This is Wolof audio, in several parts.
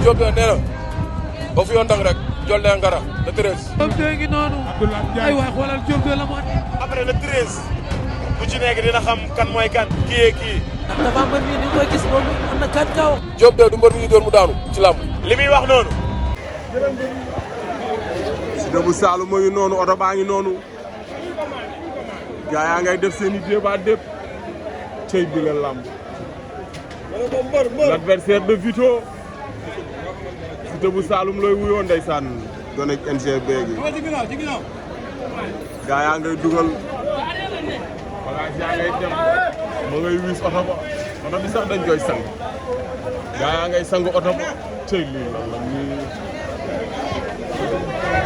Diop nee na ba fi yoon rek jol leen ngara le 13. Diop de ngi noonu. ay waay xoolal Diop de la mu andi. après le 13 bu ci nekk dina xam kan mooy kan. kii kii. ndax dafa mbër mi ni koy gis moom am na kan kaw. Diop de du mbër mi ñu door mu daanu ci làmb. li muy wax noonu. Siteu bu Saloum mu ngi noonu oto baa ngi noonu. gaa yaa ngay def seen i débat dépp cey bi la làmb. l'adversaire de Vito. Siteu bu Saloum looy wuyoo ndeysaan doon ak NGB gi. gaa yaa ngay dugal. bagage yaa ngay dem ma ngay wiis oto ba oto bi sax dañ koy sang. gaa yaa ngay sang oto ba cey lii lan la nii.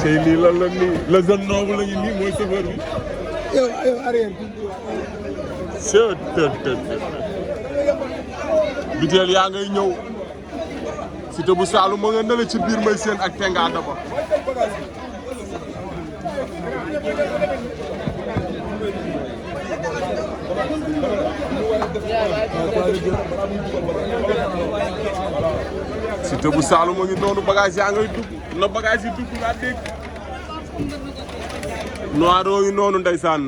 cey lii lan la nii le jeune noble la ñu nii mooy chauffeur bi. yow arrière. biteel yaa ngay ñëw Siteu bu Saloum ma nga nele ci biir may seen ak tenga daba Siteu bu Saloum ma ngi noonu bagage yaa ngay dugg na bagage yi dugg nga dégg noiro yi noonu ndeysaan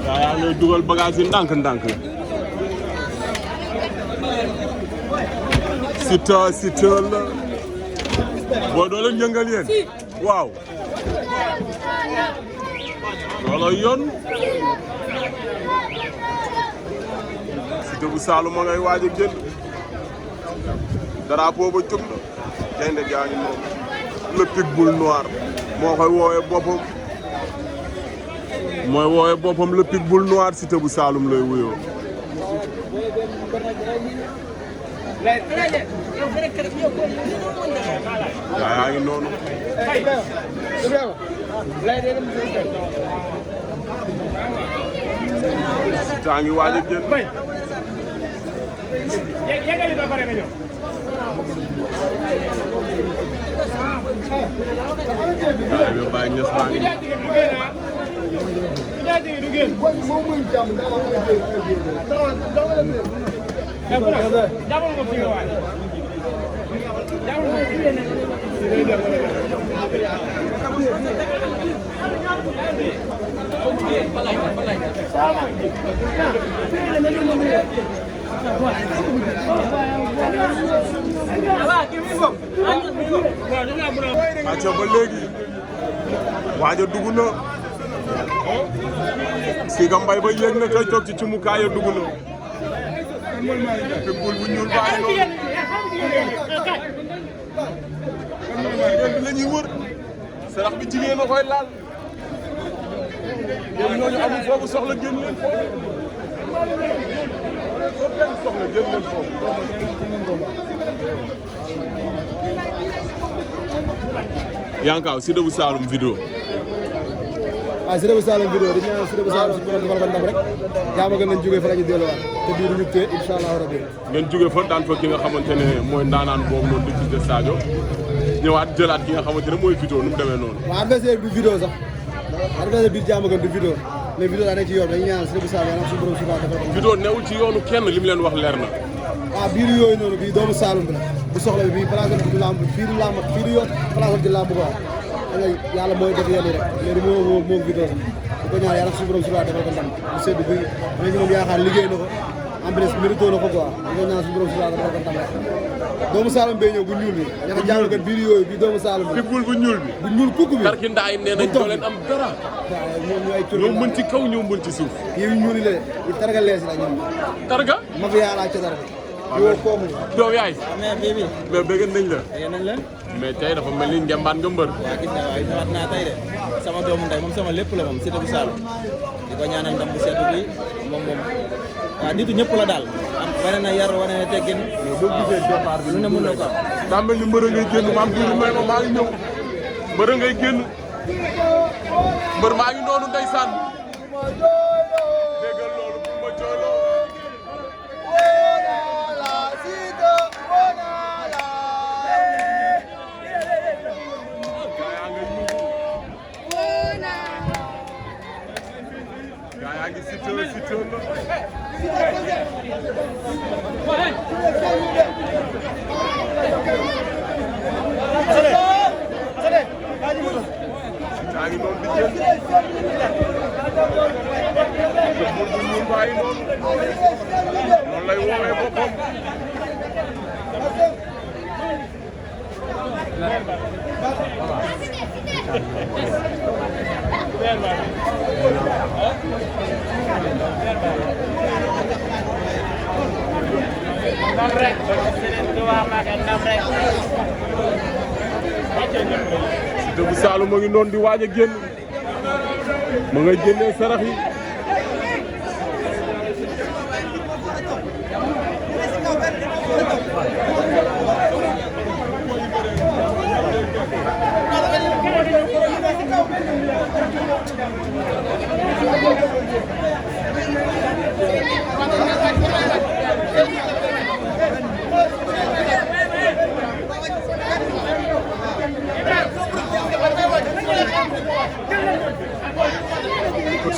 gaa yaa ngay dugal bagage yi ndànk-ndànk Siteu la boo doo leen yëngal yéen waaw looloo yoon Siteu bu Saloum ma ngay waaj a génn drapeau ba jóg na gaynde gaa ngi moom le pitbull noir moo koy woowee boppam mooy woowee boppam le pitbull noir Siteu bu Saloum lay wuyoo gaa yaa ngi noonu Siteu a ngi waaj a génn waaye bi Baye Niass baa ngi acca ba léegi waaja dugg na Siga Mbaye ba yéeg na koy toog ci cumukaay ya dugg na pitbull bu ñuul baa ngi noonu la ñuy wër sarax bi jigéen a koy laal ñoom ñooñu amul foofu soxla génn leen foofu soxla génn leen foofu Yankaw Siteu bu Saloum vidéo waaw Siteu bu Saloum vidéo di ñaan Siteu bu Saloum suñu borom defal ko ndam rek jaama gën nañ jógee fa la ñu delluwaat te bii du ñu tee incha allah rabbi ngeen jóge fa daan fa ki nga xamante ne mooy ndaanaan boobu noonu di Fils de Sadio ñëwaat jëlaat ki nga xamante ne mooy vidéo nu mu demee noonu waaw adversaire bi vidéo sax adversaire bi jaama gën du vidéo mais vidéo daa nekk ci yoon dañu ñaan Siteu bu Saloum yàlla suñu borom subaa defal ko vidéo newul ci yoonu kenn li mu leen wax leer na waaw biir yooyu noonu bii doomu Saloum bi la bu soxla bi bii place du lamb fii du lamb fii du yoon place di lamb quoi yàlla mooy def yenn rek léegi moo vidéo sax di ko ñaan yàlla suñu borom subaa defal ko ndam bu sedd bi ma ngi moom yaakaar liggéey na ko en plus mérito na ko quoi di ko ñaan suñu borom subaa defal ko ndam rek doomu Saloum bay ñëw bu ñuul bi ñaka jàng kat biir yooyu bii doomu Saloum bi pitbull bu ñuul bi bu ñuul kukk bi tarki ndaay nee nañ doo leen am dara ñoom ñu ay ñoo mën ci kaw ñoo mën ci suuf yi ñuul le yi targa lees la ñoom targa ma fi yàlla ca dara yow kooku doo yaay mais bii bi mais bëgg nañ la yéen nañ leen mais tey dafa mel ni ngembaan nga mbër waa gis nga waaye ñëwaat naa tey de sama doomu ndey moom sama lépp la moom Siteu bu Saloum di ko ñaanal ndam bu sedd bi moom waaw nitu ñëpp la daal am wane na yar wane na teggin mais boo gisee départ bi lu ne mën na ko am daa mel ni mbër a ngay génn maam biiru may ma maa ngi ñëw mbër a ngay génn mbër maa ngi noonu ndeysaan déggal loolu pour ma jooyloo gaa yaa ngi Siteu yaa ngi noonu di jël jëmbur bu ñuul bàyyi noonu lay woowee boppam Siteu bu Saloum a ngi noonu di waaj a génn ma ngay génnee sarax yi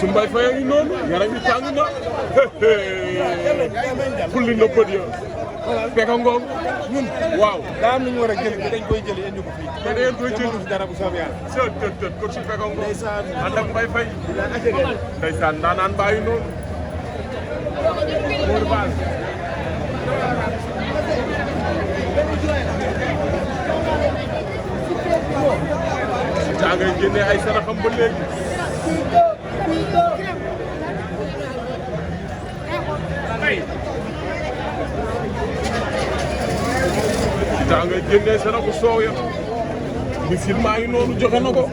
su Mbaye Faye a ngi noonu yaram yi tàng na fulli na bët ya Peka Ngom ñun waaw daa am lu ñu war a jëli te dañ koy jëli indi ko fii te da ngeen koy jëli dara bu soobee yàlla tët ko su Peka Ngom ànd ak Mbaye Faye ndeysaan ndaanaan bàyyi noonu Mor Baal daa ngay génne ay saraxam ba léegi daa ngay génnee saraxu soow ya misil maa ngi noonu joxe na ko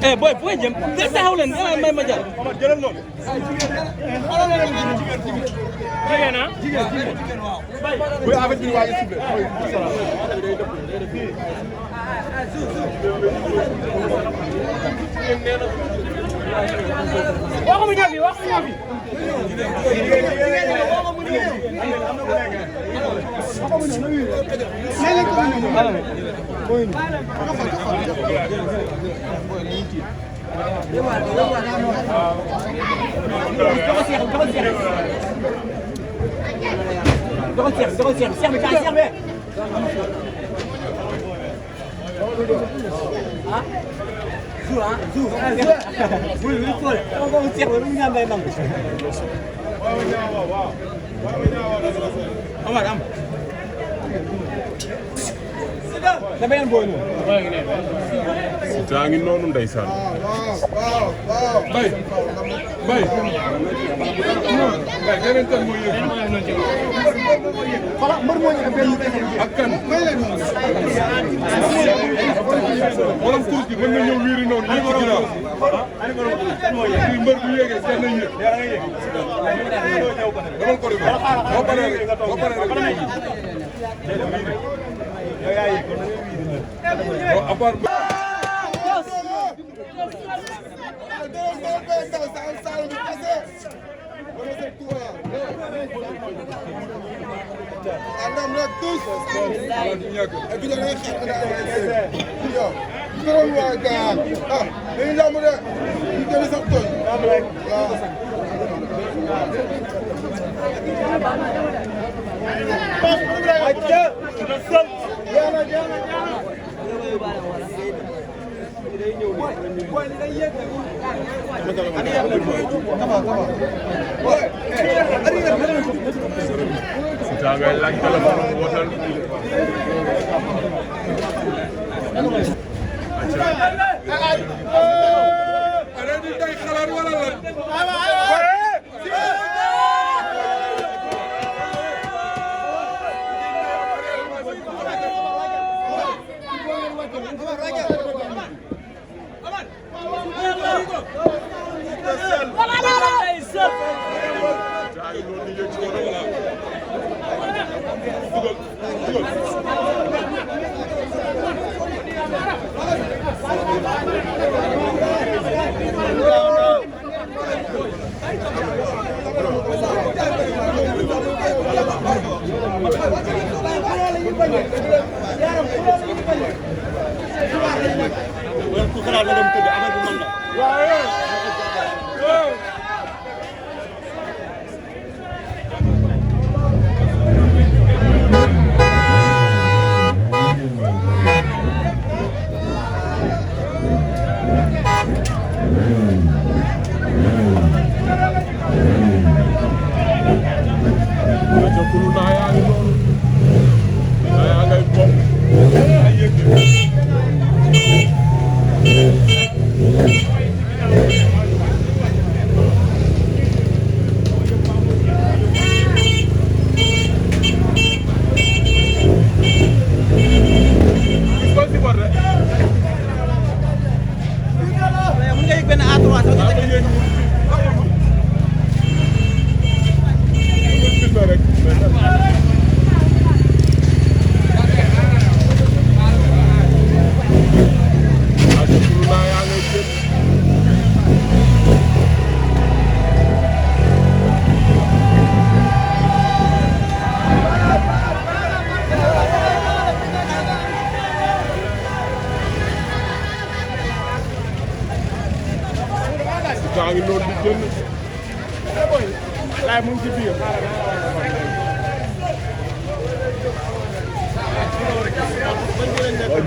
eh boy boy jëm taxaw leen may ma jàll jëlal noonu jigéen na bu affaire bi waaj a ciblé waxumu ñëw fi waxumu ñëw fi daa ngi noonu ndeysaan bay bay keneen tan mooy yëg ak kan borom course bi mën na ñëw wiiri noonu yëg ci ginnaaw mbër bu yéegee kenn na yëg demal ko rek boo paree rek à part Andam rek tous ak ñu lay xaar yow waa gaa dañu lamb de ñu jël sax toy waaw Siteu ngay laaj téléphone wootal.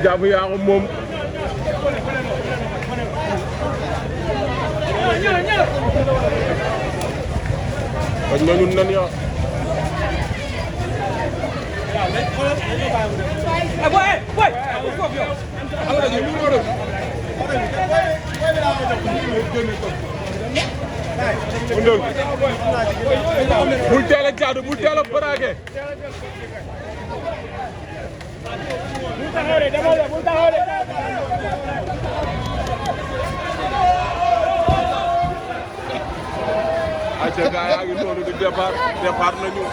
Jaabu yaa ko moom bañ na ñun nan ya bul teel a jaadu bul teel a baraage ayca gaa yaa ngi noonu di départ nañu